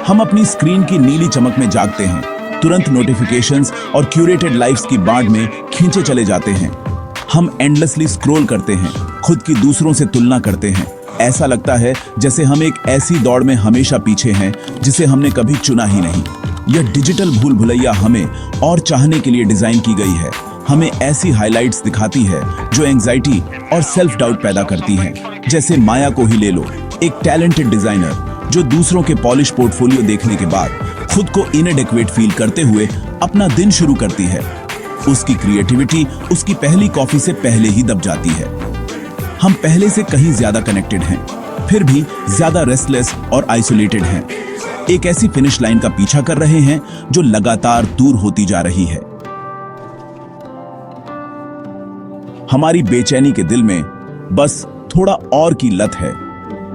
हम अपनी स्क्रीन की नीली चमक में जागते हैं, तुरंत नोटिफिकेशंस और क्यूरेटेड लाइफ्स की बाढ़ में खींचे चले जाते हैं। हम एंडलेसली स्क्रॉल करते हैं, खुद की दूसरों से तुलना करते हैं। ऐसा लगता है जैसे हम एक ऐसी दौड़ में हमेशा पीछे हैं जिसे हमने कभी चुना ही नहीं। यह डिजिटल भूल भुलैया हमें और चाहने के लिए डिजाइन की गई है। हमें ऐसी हाइलाइट्स दिखाती है जो एंजाइटी और सेल्फ डाउट पैदा करती हैं। जैसे माया को ही ले लो, एक टैलेंटेड डिजाइनर जो दूसरों के पॉलिश पोर्टफोलियो देखने के बाद खुद को इनएडेक्वेट फील करते हुए अपना दिन शुरू करती है। उसकी क्रिएटिविटी उसकी पहली कॉफी से पहले ही दब जाती है। हम पहले से कहीं ज्यादा कनेक्टेड हैं, फिर भी ज्यादा रेस्टलेस और आइसोलेटेड हैं। एक ऐसी फिनिश लाइन का पीछा कर रहे हैं जो लगातार दूर होती जा रही है। हमारी बेचैनी के दिल में बस थोड़ा और की लत है।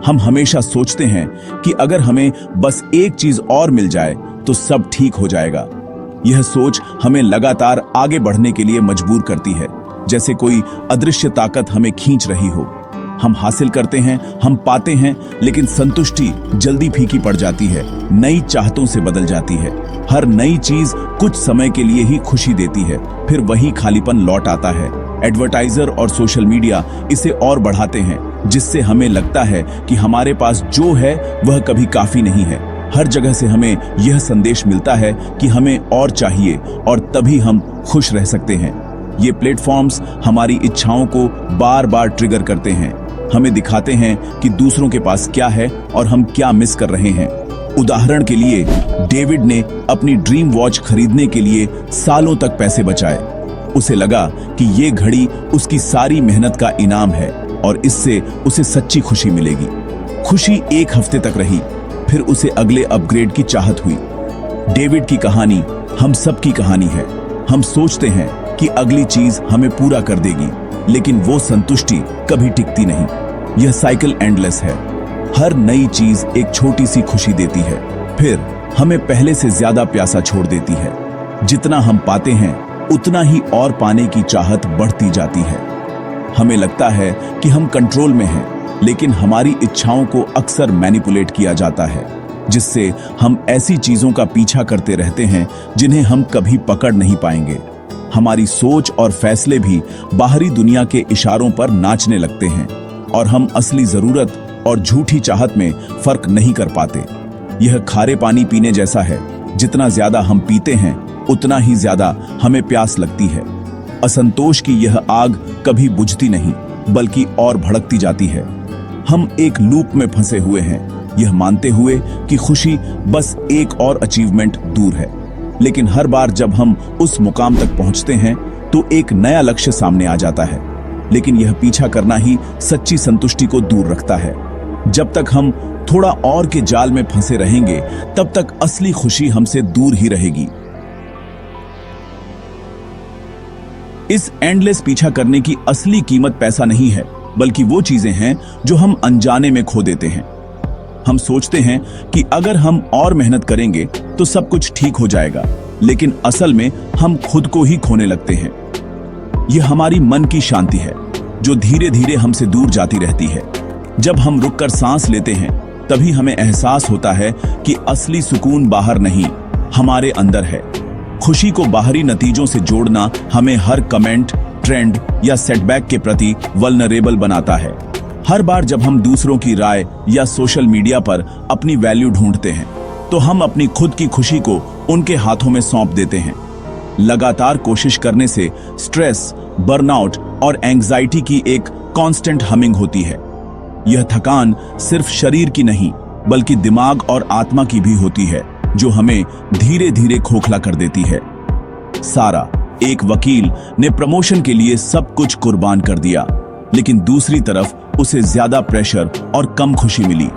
हम हमेशा सोचते हैं कि अगर हमें बस एक चीज और मिल जाए तो सब ठीक हो जाएगा। यह सोच हमें लगातार आगे बढ़ने के लिए मजबूर करती है, जैसे कोई अदृश्य ताकत हमें खींच रही हो। हम हासिल करते हैं, हम पाते हैं, लेकिन संतुष्टि जल्दी फीकी पड़ जाती है, नई चाहतों से बदल जाती है। हर नई चीज कुछ समय के लिए ही खुशी देती है, फिर वही खालीपन लौट आता है। एडवर्टाइजर और सोशल मीडिया इसे और बढ़ाते हैं, जिससे हमें लगता है कि हमारे पास जो है वह कभी काफी नहीं है। हर जगह से हमें यह संदेश मिलता है कि हमें और चाहिए और तभी हम खुश रह सकते हैं। ये प्लेटफॉर्म्स हमारी इच्छाओं को बार बार ट्रिगर करते हैं, हमें दिखाते हैं कि दूसरों के पास क्या है और हम क्या मिस कर रहे हैं। उदाहरण के लिए, डेविड ने अपनी ड्रीम वॉच खरीदने के लिए सालों तक पैसे बचाए। उसे लगा कि ये घड़ी उसकी सारी मेहनत का इनाम है और इससे उसे सच्ची खुशी मिलेगी। खुशी एक हफ्ते तक रही, फिर उसे अगले अपग्रेड की चाहत हुई। डेविड की कहानी हम सब की कहानी है। हम सोचते हैं कि अगली चीज हमें पूरा कर देगी, लेकिन वो संतुष्टि कभी टिकती नहीं। यह साइकिल एंडलेस है। हर नई चीज एक छोटी सी खुशी देती है, फिर हमें पहले से ज्यादा प्यासा छोड़ देती है। जितना हम पाते हैं उतना ही और पाने की चाहत बढ़ती जाती है। हमें लगता है कि हम कंट्रोल में हैं, लेकिन हमारी इच्छाओं को अक्सर मैनिपुलेट किया जाता है, जिससे हम ऐसी चीजों का पीछा करते रहते हैं जिन्हें हम कभी पकड़ नहीं पाएंगे। हमारी सोच और फैसले भी बाहरी दुनिया के इशारों पर नाचने लगते हैं और हम असली जरूरत और झूठी चाहत में फर्क नहीं कर पाते। यह खारे पानी पीने जैसा है, जितना ज्यादा हम पीते हैं उतना ही ज्यादा हमें प्यास लगती है। असंतोष की यह आग कभी बुझती नहीं, बल्कि और भड़कती जाती है। हम एक लूप में फंसे हुए हैं, यह मानते हुए कि खुशी बस एक और अचीवमेंट दूर है। लेकिन हर बार जब हम उस मुकाम तक पहुंचते हैं तो एक नया लक्ष्य सामने आ जाता है, लेकिन यह पीछा करना ही सच्ची संतुष्टि को दूर रखता है। जब तक हम थोड़ा और के जाल में फंसे रहेंगे, तब तक असली खुशी हमसे दूर ही रहेगी। इस एंडलेस पीछा करने की असली कीमत पैसा नहीं है, बल्कि वो चीजें हैं जो हम अनजाने में खो देते हैं। हम सोचते हैं कि अगर हम और मेहनत करेंगे तो सब कुछ ठीक हो जाएगा, लेकिन असल में हम खुद को ही खोने लगते हैं। यह हमारी मन की शांति है जो धीरे धीरे हमसे दूर जाती रहती है। जब हम रुककर सांस लेते हैं, तभी हमें एहसास होता है कि असली सुकून बाहर नहीं, हमारे अंदर है। खुशी को बाहरी नतीजों से जोड़ना हमें हर कमेंट, ट्रेंड या सेटबैक के प्रति वल्नरेबल बनाता है। हर बार जब हम दूसरों की राय या सोशल मीडिया पर अपनी वैल्यू ढूंढते हैं, तो हम अपनी खुद की खुशी को उनके हाथों में सौंप देते हैं। लगातार कोशिश करने से स्ट्रेस, बर्नआउट और एंग्जाइटी की एक कांस्टेंट हमिंग होती है। यह थकान सिर्फ शरीर की नहीं, बल्कि दिमाग और आत्मा की भी होती है, जो हमें धीरे धीरे खोखला कर देती है। सारा, एक वकील, ने प्रमोशन के लिए सब कुछ कुर्बान कर दिया, लेकिन दूसरी तरफ उसे ज्यादा प्रेशर और कम खुशी मिली।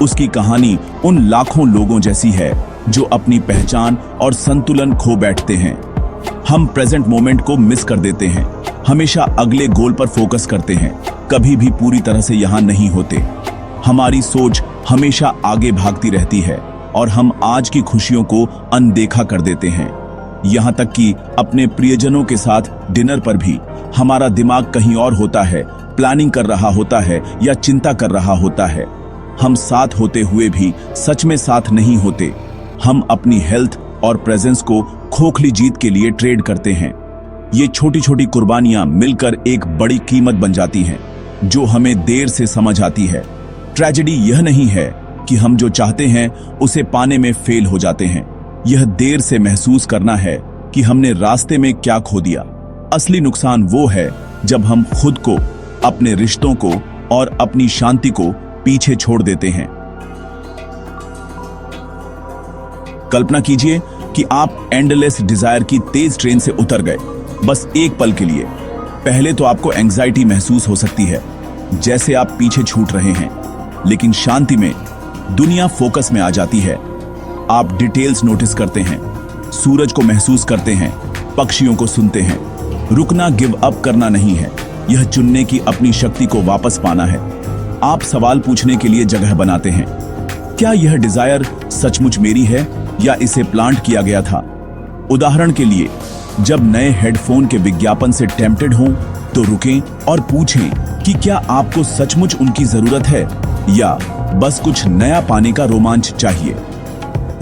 उसकी कहानी उन लाखों लोगों जैसी है जो अपनी पहचान और संतुलन खो बैठते हैं। हम प्रेजेंट मोमेंट को मिस कर देते हैं, हमेशा अगले गोल पर फोकस करते हैं, कभी भी पूरी तरह से यहां नहीं होते। हमारी सोच हमेशा आगे भागती रहती है और हम आज की खुशियों को अनदेखा कर देते हैं। यहां तक कि अपने प्रियजनों के साथ डिनर पर भी हमारा दिमाग कहीं और होता है, प्लानिंग कर रहा होता है या चिंता कर रहा होता है। हम साथ होते हुए भी सच में साथ नहीं होते। हम अपनी हेल्थ और प्रेजेंस को खोखली जीत के लिए ट्रेड करते हैं। ये छोटी छोटी कुर्बानियां मिलकर एक बड़ी कीमत बन जाती हैं, जो हमें देर से समझ आती है। ट्रेजेडी यह नहीं है कि हम जो चाहते हैं उसे पाने में फेल हो जाते हैं। यह देर से महसूस करना है कि हमने रास्ते में क्या खो दिया। असली नुकसान वो है जब हम खुद को, अपने रिश्तों को और अपनी शांति को पीछे छोड़ देते हैं। कल्पना कीजिए कि आप एंडलेस डिजायर की तेज ट्रेन से उतर गए, बस एक पल के लिए। पहले तो आपको एंजाइटी महसूस हो सकती है, जैसे आप पीछे छूट रहे हैं, लेकिन शांति में दुनिया फोकस में आ जाती है। आप डिटेल्स नोटिस करते हैं, सूरज को महसूस करते हैं, पक्षियों को सुनते हैं। रुकना गिव अप करना नहीं है, यह चुनने की अपनी शक्ति को वापस पाना है। आप सवाल पूछने के लिए जगह बनाते हैं, क्या यह डिजायर सचमुच मेरी है या इसे प्लांट किया गया था? उदाहरण के लिए, जब नए हेडफोन के विज्ञापन से टेम्प्टेड हों तो रुकें और पूछें कि क्या आपको सचमुच उनकी जरूरत है या बस कुछ नया पाने का रोमांच चाहिए।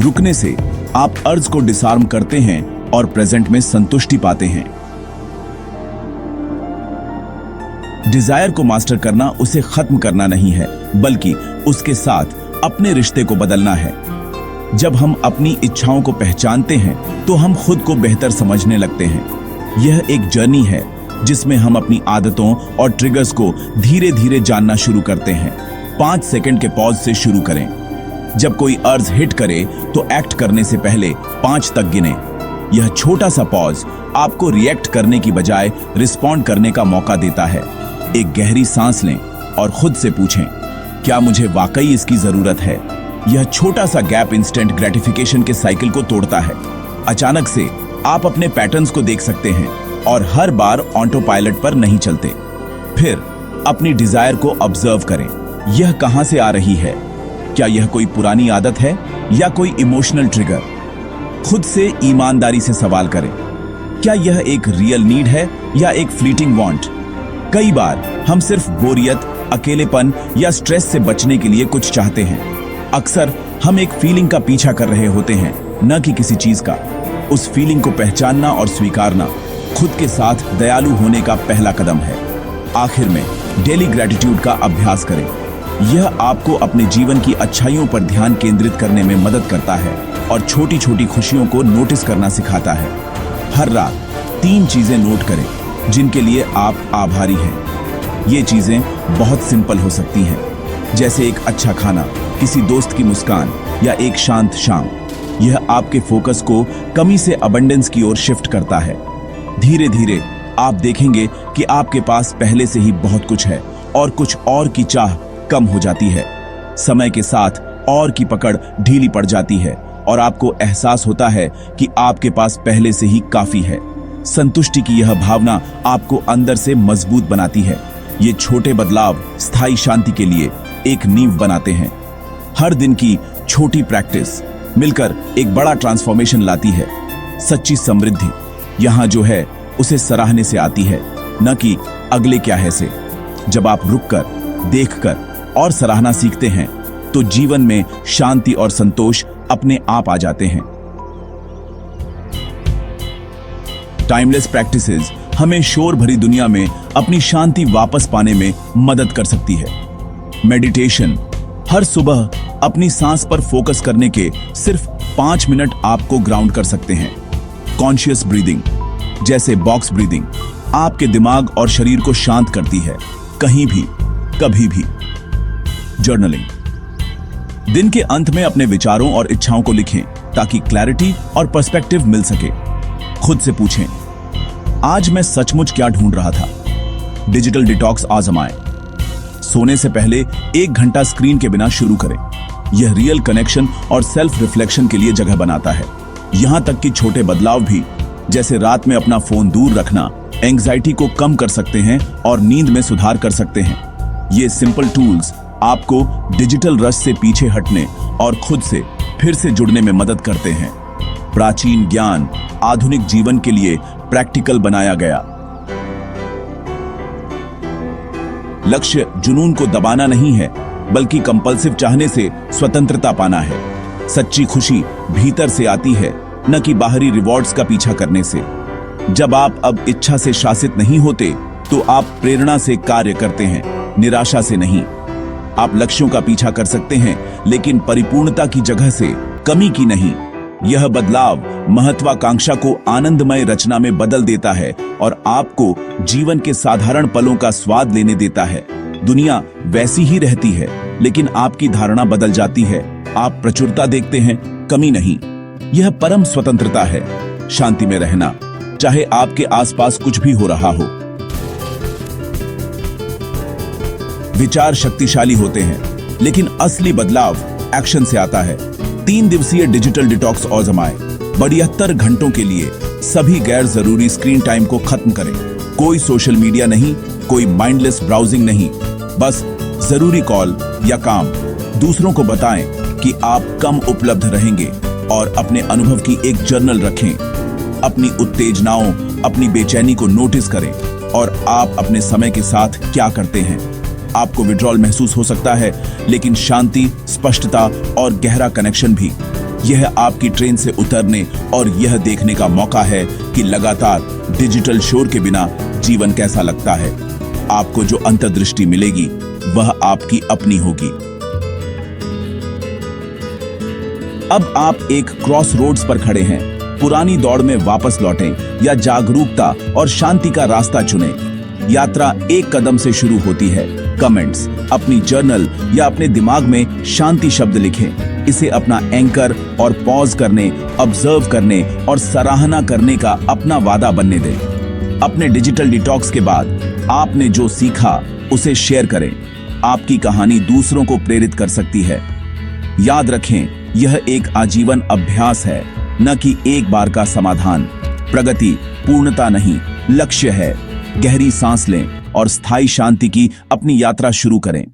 रुकने से आप अर्ज को डिसआर्म करते हैं और प्रेजेंट में संतुष्टि पाते हैं। डिजायर को मास्टर करना उसे खत्म करना नहीं है, बल्कि उसके साथ अपने रिश्ते को बदलना है। जब हम अपनी इच्छाओं को पहचानते हैं तो हम खुद को बेहतर समझने लगते हैं। यह एक जर्नी है जिसमें हम अपनी आदतों और ट्रिगर्स को धीरे धीरे जानना शुरू करते हैं। 5 सेकंड के पॉज से शुरू करें। जब कोई अर्ज हिट करे तो एक्ट करने से पहले 5 तक गिने। यह छोटा सा पॉज आपको रिएक्ट करने की बजाय रिस्पॉन्ड करने का मौका देता है। एक गहरी सांस लें और खुद से पूछें, क्या मुझे वाकई इसकी जरूरत है? यह छोटा सा गैप इंस्टेंट ग्रेटिफिकेशन के साइकिल को तोड़ता है। अचानक से आप अपने पैटर्न्स को देख सकते हैं और हर बार ऑटो पायलट पर नहीं चलते। फिर अपनी डिजायर को ऑब्जर्व करें, यह कहां से आ रही है? क्या यह कोई पुरानी आदत है या कोई इमोशनल ट्रिगर? खुद से ईमानदारी से सवाल करें, क्या यह एक रियल नीड है या एक फ्लीटिंग वांट? कई बार हम सिर्फ बोरियत, अकेलेपन या स्ट्रेस से बचने के लिए कुछ चाहते हैं। अक्सर हम एक फीलिंग का पीछा कर रहे होते हैं, न कि किसी चीज का। उस फीलिंग को पहचानना और स्वीकारना खुद के साथ दयालु होने का पहला कदम है। आखिर में डेली ग्रेटिट्यूड का अभ्यास करें। यह आपको अपने जीवन की अच्छाइयों पर ध्यान केंद्रित करने में मदद करता है और छोटी छोटी खुशियों को नोटिस करना सिखाता है। हर रात 3 चीजें नोट करें जिनके लिए आप आभारी हैं। ये चीजें बहुत सिंपल हो सकती हैं, जैसे एक अच्छा खाना, किसी दोस्त की मुस्कान या एक शांत शाम। यह आपके फोकस को कमी से अबंडेंस की ओर शिफ्ट करता है। धीरे धीरे आप देखेंगे कि आपके पास पहले से ही बहुत कुछ है और कुछ और की चाह कम हो जाती है। समय के साथ और की पकड़ ढीली पड़ जाती है और आपको एहसास होता है कि आपके पास पहले से ही काफी है। संतुष्टि की यह भावना आपको अंदर से मजबूत बनाती है। ये छोटे बदलाव स्थायी शांति के लिए एक नींव बनाते हैं। हर दिन की छोटी प्रैक्टिस मिलकर एक बड़ा ट्रांसफॉर्मेशन लाती है। सच्ची समृद्धि यहाँ जो है उसे सराहने से आती है, न कि अगले क्या है से। जब आप रुककर, देखकर और सराहना सीखते हैं तो जीवन में शांति और संतोष अपने आप आ जाते हैं। टाइमलेस प्रैक्टिसेस हमें शोर भरी दुनिया में अपनी शांति वापस पाने में मदद कर सकती है। मेडिटेशन, हर सुबह अपनी सांस पर फोकस करने के सिर्फ 5 मिनट आपको ग्राउंड कर सकते हैं। कॉन्शियस ब्रीदिंग, जैसे बॉक्स ब्रीदिंग, आपके दिमाग और शरीर को शांत करती है, कहीं भी, कभी भी। जर्नलिंग, दिन के अंत में अपने विचारों और इच्छाओं को लिखें ताकि क्लैरिटी और पर्सपेक्टिव मिल सके। खुद से पूछें, आज मैं सचमुच क्या ढूंढ रहा था? डिजिटल डिटॉक्स आजमाएं। सोने से पहले 1 घंटा स्क्रीन के बिना शुरू करें। यह रियल कनेक्शन और सेल्फ रिफ्लेक्शन के लिए जगह बनाता है। यहां तक कि छोटे बदलाव भी, जैसे रात में अपना फोन दूर रखना, एंग्जाइटी को कम कर सकते हैं और नींद में सुधार कर सकते हैं। ये सिंपल टूल्स आपको डिजिटल रश से पीछे हटने और खुद से फिर से जुड़ने में मदद करते हैं। प्राचीन ज्ञान आधुनिक जीवन के लिए प्रैक्टिकल बनाया गया। लक्ष्य जुनून को दबाना नहीं है, बल्कि कंपल्सिव चाहने से स्वतंत्रता पाना है। सच्ची खुशी भीतर से आती है, न कि बाहरी रिवॉर्ड्स का पीछा करने से। जब आप अब इच्छा से शासित नहीं होते तो आप प्रेरणा से कार्य करते हैं, निराशा से नहीं। आप लक्ष्यों का पीछा कर सकते हैं, लेकिन परिपूर्णता की जगह से कमी की नहीं। यह बदलाव महत्वाकांक्षा को आनंदमय रचना में बदल देता है और आपको जीवन के साधारण पलों का स्वाद लेने देता है। दुनिया वैसी ही रहती है, लेकिन आपकी धारणा बदल जाती है। आप प्रचुरता देखते हैं, कमी नहीं। यह परम स्वतंत्रता है, शांति में रहना, चाहे आपके आसपास कुछ भी हो रहा हो। विचार शक्तिशाली होते हैं, लेकिन असली बदलाव एक्शन से आता है। 3 दिवसीय डिजिटल डिटॉक्स आजमाएं। 72 घंटों के लिए सभी गैर जरूरी स्क्रीन टाइम को खत्म करें। कोई सोशल मीडिया नहीं, कोई माइंडलेस ब्राउजिंग नहीं, बस जरूरी कॉल या काम। दूसरों को बताएं कि आप कम उपलब्ध रहेंगे और अपने अनुभव की एक जर्नल रखें। अपनी उत्तेजनाओं, अपनी बेचैनी को नोटिस करें और आप अपने समय के साथ क्या करते हैं। आपको विड्रॉल महसूस हो सकता है, लेकिन शांति, स्पष्टता और गहरा कनेक्शन भी। यह आपकी ट्रेन से उतरने और यह देखने का मौका है कि लगातार डिजिटल शोर के बिना जीवन कैसा लगता है। आपको जो अंतर्दृष्टि मिलेगी वह आपकी अपनी होगी। अब आप एक क्रॉस रोड्स पर खड़े हैं। पुरानी दौड़ में वापस लौटें या जागरूकता और शांति का रास्ता चुनें। यात्रा एक कदम से शुरू होती है। कमेंट्स, अपनी जर्नल या अपने दिमाग में शांति शब्द लिखें। इसे अपना एंकर और पॉज करने, ऑब्जर्व करने और सराहना करने का अपना वादा बनने दें। अपने डिजिटल डिटॉक्स के बाद आपने जो सीखा उसे शेयर करें। आपकी कहानी दूसरों को प्रेरित कर सकती है। याद रखें, यह एक आजीवन अभ्यास है, न कि एक बार का समाधान। प्रगति पूर्णता नहीं, लक्ष्य है। गहरी सांस लें और स्थायी शांति की अपनी यात्रा शुरू करें।